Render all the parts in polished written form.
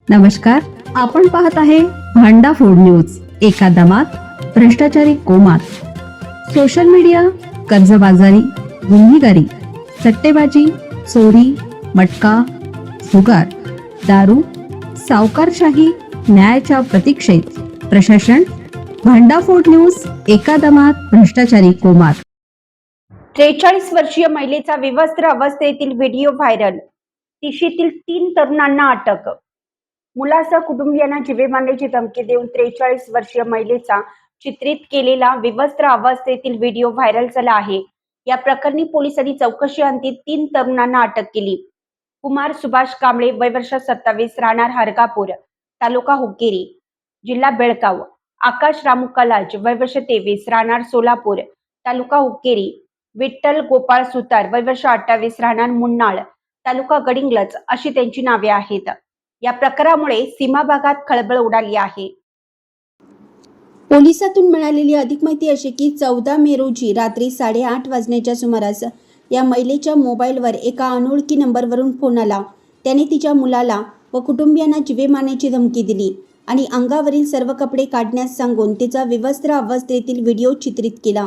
नमस्कार, आपण पाहत आहे भांडा फोड न्यूज. एका दमात भ्रष्टाचारी कोमात. सोशल मीडिया, कर्जबाजारी, गुन्हेगारी, सट्टेबाजी, चोरी, मटका, जुगार, दारू, सावकारशाही, न्यायाच्या प्रतीक्षेत प्रशासन. भांडाफोड न्यूज. एका दमात भ्रष्टाचारी कोमात. 43 वर्षीय महिलेचा विवस्त्र अवस्थेतील व्हिडिओ व्हायरल. तिशीतील 3 तरुणांना अटक. मुलासह कुटुंबियांना जीवे मारण्याची धमकी देऊन 43 वर्षीय महिलेचा चित्रित केलेला विवस्त्र अवस्थेतील व्हिडिओ व्हायरल झाला आहे. या प्रकरणी पोलिसांनी चौकशी अंती 3 तरुणांना अटक केली. कुमार सुभाष कांबळे, वय वर्ष 27, राहणार हरगापूर, तालुका हुक्केरी, जिल्हा बेळगाव. आकाश रामू कलाज, वय वर्ष 23, राहणार सोलापूर, तालुका हुक्केरी. विठ्ठल गोपाळ सुतार, वय वर्ष 28, राहणार मुन्नाळ, तालुका गडिंग्लज अशी त्यांची नावे आहेत. या प्रकारामुळे सीमा भागात खळबळ उडाली आहे. पोलिसातून मिळालेली अधिक माहिती अशी की 14 मे रोजी रात्री 8:30 वाजण्याच्या सुमारास या महिलेच्या मोबाईलवर एका अनोळखी नंबरवरून फोन आला. त्याने तिच्या मुलाला व कुटुंबियांना जीवे मारण्याची धमकी दिली आणि अंगावरील सर्व कपडे काढण्यास सांगून तिचा विवस्त्र अवस्थेतील व्हिडिओ चित्रित केला.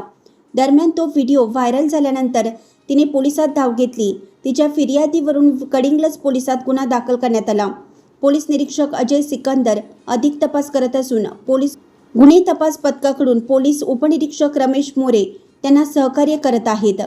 दरम्यान तो व्हिडिओ व्हायरल झाल्यानंतर तिने पोलिसात धाव घेतली. तिच्या फिर्यादीवरून कडिंग्लज पोलिसात गुन्हा दाखल करण्यात आला. पोलीस निरीक्षक अजय सिकंदर अधिक तपास करत असून पोलीस गुन्हे तपास पथकाकडून पोलीस उपनिरीक्षक रमेश मोरे त्यांना सहकार्य करत आहेत.